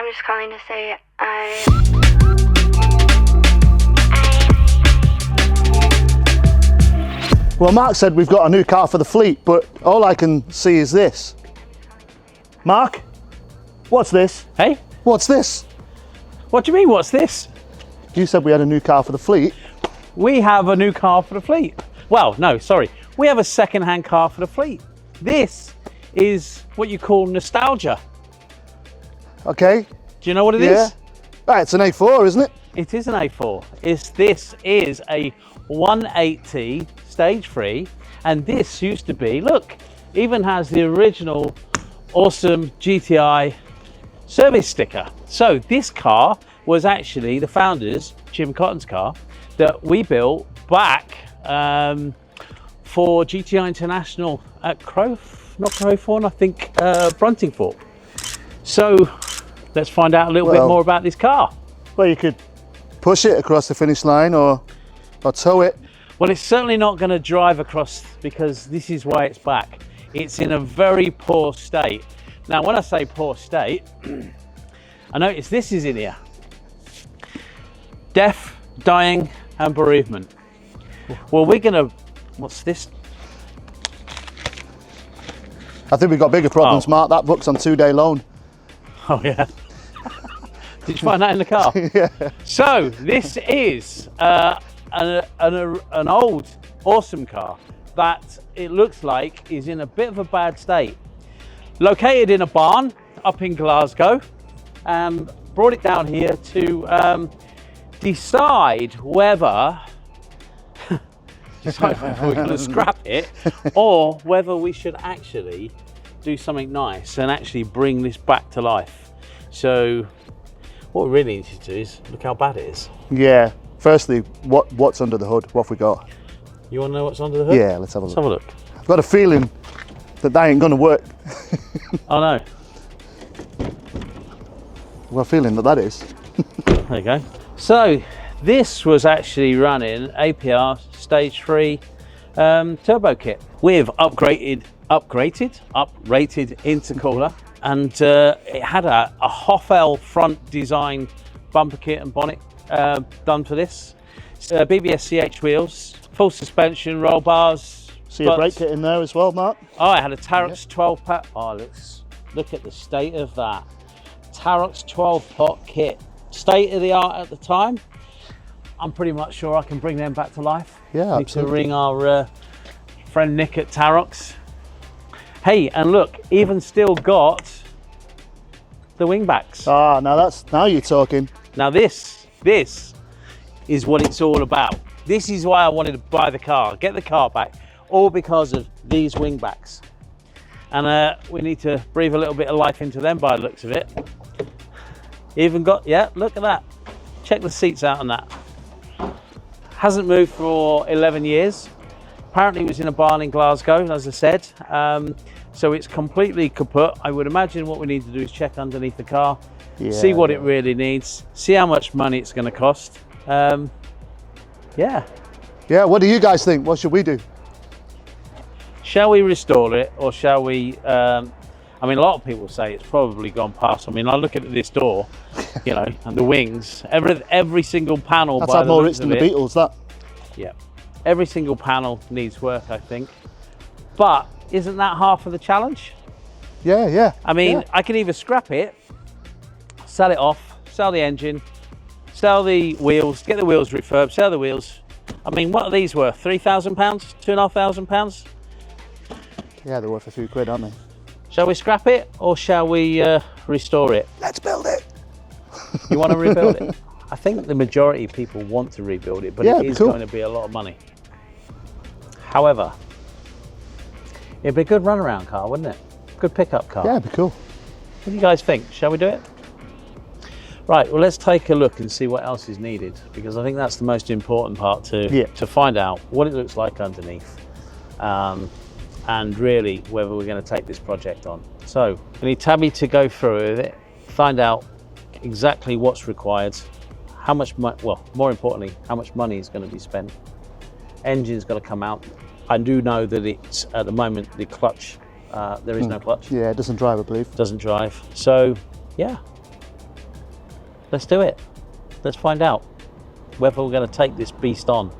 just calling to say Well, Mark said we've got a new car for the fleet, but all I can see is this. Mark, what's this? Hey? What's this? What do you mean, what's this? You said we had a new car for the fleet. We have a new car for the fleet. Well, no, sorry. We have a second-hand car for the fleet. This is what you call nostalgia. Okay. Do you know what it is? Right, it's an A4, isn't it? It is an A4. This is a 180 Stage 3, and this used to be, look, even has the original awesome GTI service sticker. So this car was actually the founders, Jim Cotton's car, that we built back for GTI International at Crowthorne, I think, Bruntingthorpe. So let's find out a little bit more about this car. Well, you could push it across the finish line or tow it. Well, it's certainly not going to drive across, because this is why it's back. It's in a very poor state. Now, when I say poor state, I notice this is in here. Death, dying, and bereavement. Well, we're going to, what's this? I think we've got bigger problems, Mark. That book's on 2-day loan. Oh, yeah. Did you find that in the car? Yeah. So, this is an old, awesome car that it looks like is in a bit of a bad state. Located in a barn up in Glasgow, and brought it down here to decide whether we're going to scrap it or whether we should actually do something nice and actually bring this back to life. So what we really need to do is look how bad it is. Yeah. Firstly, what's under the hood? What have we got? You want to know what's under the hood? Yeah, let's have a look. Let's have a look. I've got a feeling that ain't going to work. Oh no. I've got a feeling that is. There you go. So this was actually running APR Stage 3 turbo kit with uprated intercooler, and it had a Hoffel front design bumper kit and bonnet done for this. BBS CH wheels, full suspension, roll bars. See a brake kit in there as well, Mark? Oh, I had a Tarox 12 pack. Oh, look at the state of that. Tarox 12 pot kit. State of the art at the time. I'm pretty much sure I can bring them back to life. Yeah, Need absolutely. to ring our friend Nick at Tarox. Hey, and look, even still got the wing backs. Ah, now you're talking. Now this is what it's all about. This is why I wanted to buy the car, get the car back, all because of these wing backs. And we need to breathe a little bit of life into them by the looks of it. Even got, yeah, look at that. Check the seats out on that. Hasn't moved for 11 years. Apparently it was in a barn in Glasgow, as I said. So it's completely kaput. I would imagine what we need to do is check underneath the car, see what it really needs, see how much money it's going to cost. Yeah. Yeah, what do you guys think? What should we do? Shall we restore it, or shall we, I mean, a lot of people say it's probably gone past. I mean, I look at this door, you know, and the wings, every single panel. That's had more hits than the Beatles, that. Yeah. Every single panel needs work, I think. But isn't that half of the challenge? Yeah, yeah. I mean, I can either scrap it, sell it off, sell the engine, sell the wheels, get the wheels refurbed, sell the wheels. I mean, what are these worth? £3,000? £2,500? Yeah, they're worth a few quid, aren't they? Shall we scrap it, or shall we restore it? Let's build it. You want to rebuild it? I think the majority of people want to rebuild it, but it is going to be a lot of money. However, it'd be a good runaround car, wouldn't it? Good pickup car. Yeah, it'd be cool. What do you guys think? Shall we do it? Right, well, let's take a look and see what else is needed, because I think that's the most important part to find out what it looks like underneath, and really whether we're going to take this project on. So we need Tabby to go through with it, find out exactly what's required, how much well, more importantly, how much money is going to be spent. Engine's got to come out. I do know that it's, at the moment, the clutch, there is no clutch. Yeah, it doesn't drive, I believe. Doesn't drive. So, yeah. let's do it. Let's find out whether we're going to take this beast on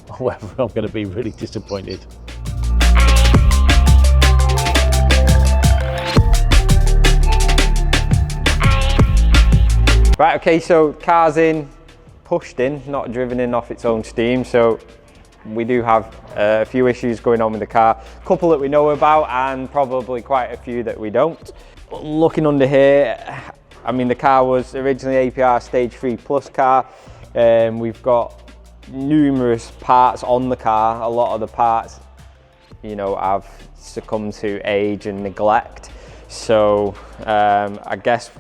or whether I'm going to be really disappointed. Right, okay, so car's in, pushed in, not driven in off its own steam, so we do have a few issues going on with the car. A couple that we know about and probably quite a few that we don't. Looking under here, I mean, the car was originally APR Stage 3 Plus car. We've got numerous parts on the car. A lot of the parts, you know, have succumbed to age and neglect. So I guess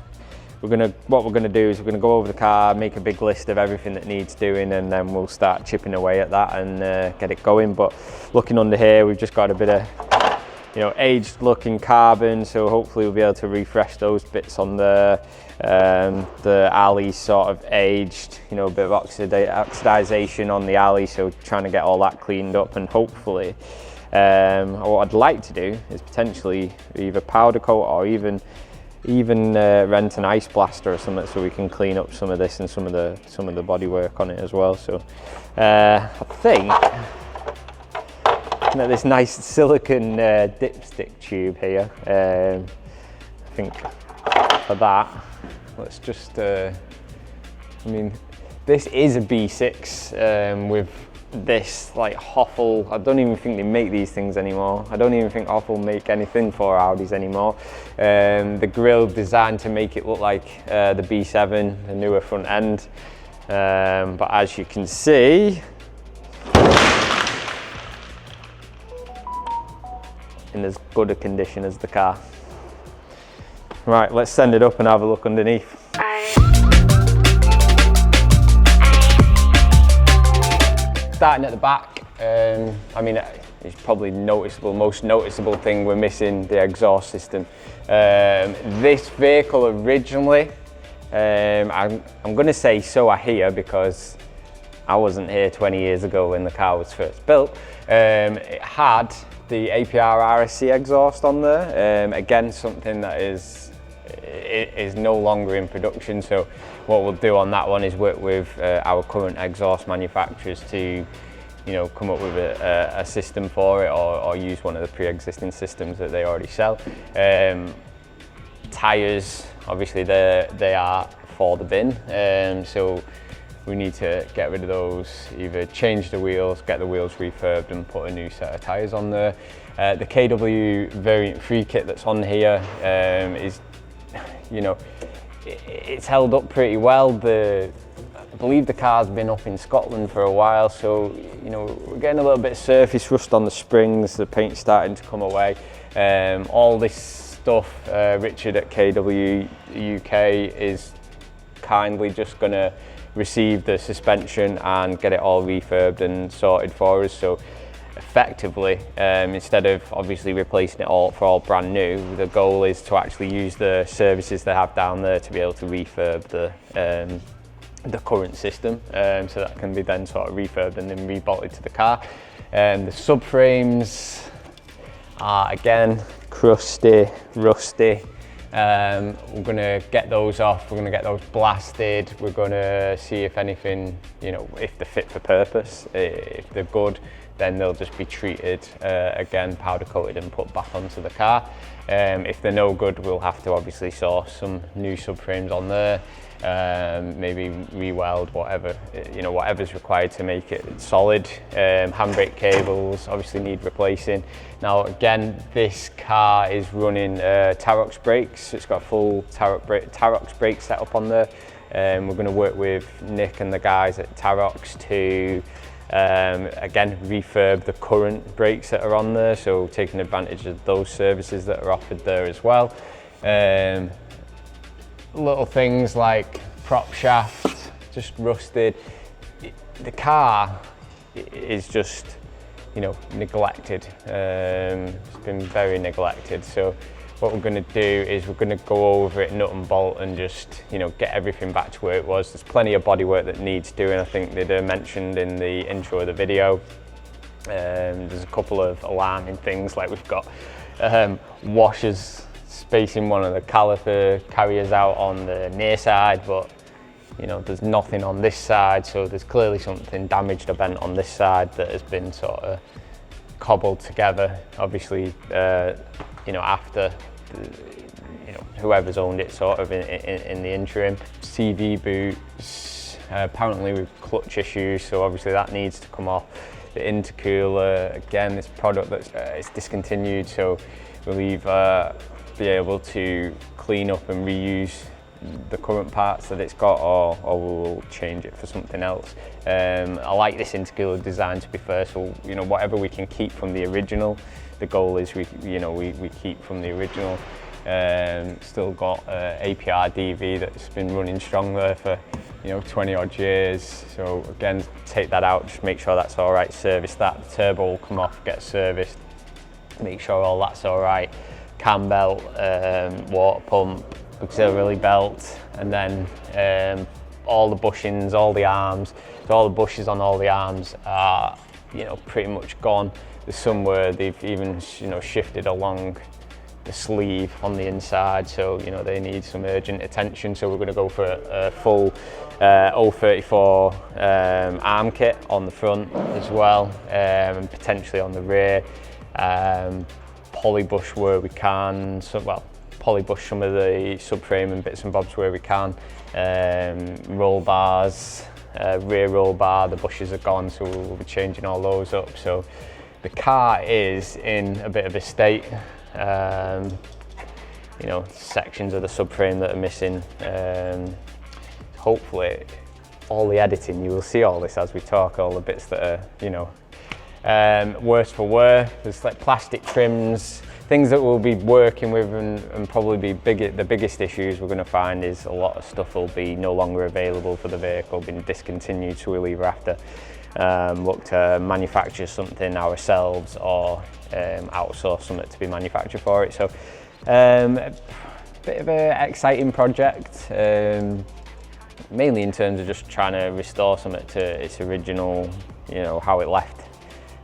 what we're gonna do is we're gonna go over the car, make a big list of everything that needs doing, and then we'll start chipping away at that and get it going. But looking under here, we've just got a bit of, you know, aged looking carbon, so hopefully we'll be able to refresh those bits on the alley, sort of aged, you know, a bit of oxidization on the alley, so trying to get all that cleaned up. And hopefully what I'd like to do is potentially either powder coat or even rent an ice blaster or something, so we can clean up some of this and some of the bodywork on it as well. So I think this nice silicone dipstick tube here. I think for that, let's just, I mean, this is a B6 with this like Hoffel. I don't even think they make these things anymore. I don't even think Hoffel make anything for Audis anymore. The grille designed to make it look like the B7, the newer front end. But as you can see, in as good a condition as the car. Right, let's send it up and have a look underneath. Starting at the back, I mean, it's probably noticeable, most noticeable thing, we're missing the exhaust system. This vehicle originally, I'm going to say so I hear, because I wasn't here 20 years ago when the car was first built. It had the APR RSC exhaust on there. Again, something that is no longer in production. So what we'll do on that one is work with our current exhaust manufacturers to, you know, come up with a system for it, or use one of the pre-existing systems that they already sell. Tires, obviously they are for the bin, so we need to get rid of those, either change the wheels, get the wheels refurbed and put a new set of tires on there. The KW Variant 3 kit that's on here is, you know, it's held up pretty well. I believe the car's been up in Scotland for a while, so, you know, we're getting a little bit of surface rust on the springs, the paint's starting to come away. All this stuff, Richard at KW UK is kindly just gonna receive the suspension and get it all refurbed and sorted for us. So effectively, instead of obviously replacing it all for all brand new, the goal is to actually use the services they have down there to be able to refurb the current system, so that can be then sort of refurbed and then rebolted to the car. The subframes are again crusty, rusty. We're going to get those off, we're going to get those blasted, we're going to see if anything, you know, if they're fit for purpose. If they're good, then they'll just be treated, again, powder coated and put back onto the car. If they're no good, we'll have to obviously source some new subframes on there, maybe re-weld whatever, you know, whatever's required to make it solid. Handbrake cables obviously need replacing. Now again, this car is running Tarox brakes. It's got a full Tarox brake setup on there. We're going to work with Nick and the guys at Tarox to again refurb the current brakes that are on there, so taking advantage of those services that are offered there as well. Little things like prop shaft, just rusted. The car is just, you know, neglected. It's been very neglected. So what we're going to do is we're going to go over it nut and bolt and just, you know, get everything back to where it was. There's plenty of bodywork that needs doing. I think they mentioned in the intro of the video. There's a couple of alarming things, like we've got washers spacing one of the caliper carriers out on the near side, but you know, there's nothing on this side, so there's clearly something damaged or bent on this side that has been sort of cobbled together. Obviously, you know, after you know, whoever's owned it sort of in the interim. CV boots, apparently with clutch issues, so obviously that needs to come off. The intercooler, again, this product that's it's discontinued, so we'll either be able to clean up and reuse the current parts that it's got, or we'll change it for something else. I like this intercooler design, to be fair, so you know, whatever we can keep from the original, the goal is we keep from the original. Still got APR DV that's been running strong there for, you know, 20 odd years. So again, take that out, just make sure that's all right, service that. The turbo will come off, get serviced, make sure all that's all right. Cam belt, water pump, auxiliary belt, and then all the bushings, all the arms. So all the bushes on all the arms are, you know, pretty much gone. There's some where they've even, you know, shifted along the sleeve on the inside, so you know, they need some urgent attention. So we're going to go for a full 034 arm kit on the front as well, and potentially on the rear. Polybush where we can, so, well, polybush some of the subframe and bits and bobs where we can. Roll bars, rear roll bar, the bushes are gone, so we'll be changing all those up. So the car is in a bit of a state. You know, sections of the subframe that are missing. Hopefully, all the editing, you will see all this as we talk, all the bits that are, you know, worse for wear. There's like plastic trims, things that we'll be working with, and probably be the biggest issues we're going to find is a lot of stuff will be no longer available for the vehicle, been discontinued, so we'll either have to look to manufacture something ourselves or outsource something to be manufactured for it. So a bit of an exciting project, mainly in terms of just trying to restore something to its original, you know, how it left,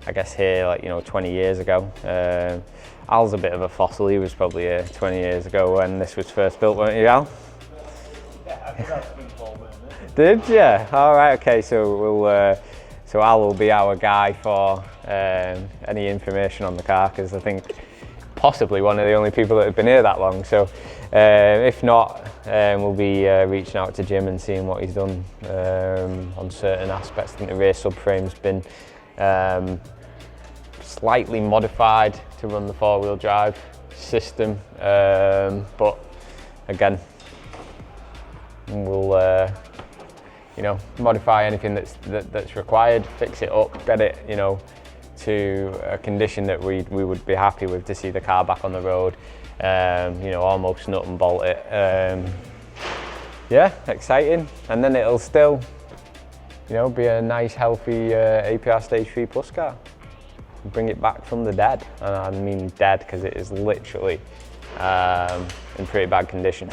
I guess, here, like, you know, 20 years ago. Al's a bit of a fossil. He was probably here 20 years ago when this was first built, weren't you, Al? Yeah, I think that's been involved in it. Did you? All right, okay, so we'll so Al will be our guy for any information on the car, because I think possibly one of the only people that have been here that long. So if not, we'll be reaching out to Jim and seeing what he's done on certain aspects. I think the rear subframe's been slightly modified to run the four-wheel drive system, but again, we'll you know, modify anything that's required, fix it up, get it, you know, to a condition that we would be happy with to see the car back on the road. You know, almost nut and bolt it. Yeah, exciting, and then it'll still, you know, be a nice, healthy APR Stage 3 Plus car. Bring it back from the dead, and I mean dead because it is literally in pretty bad condition.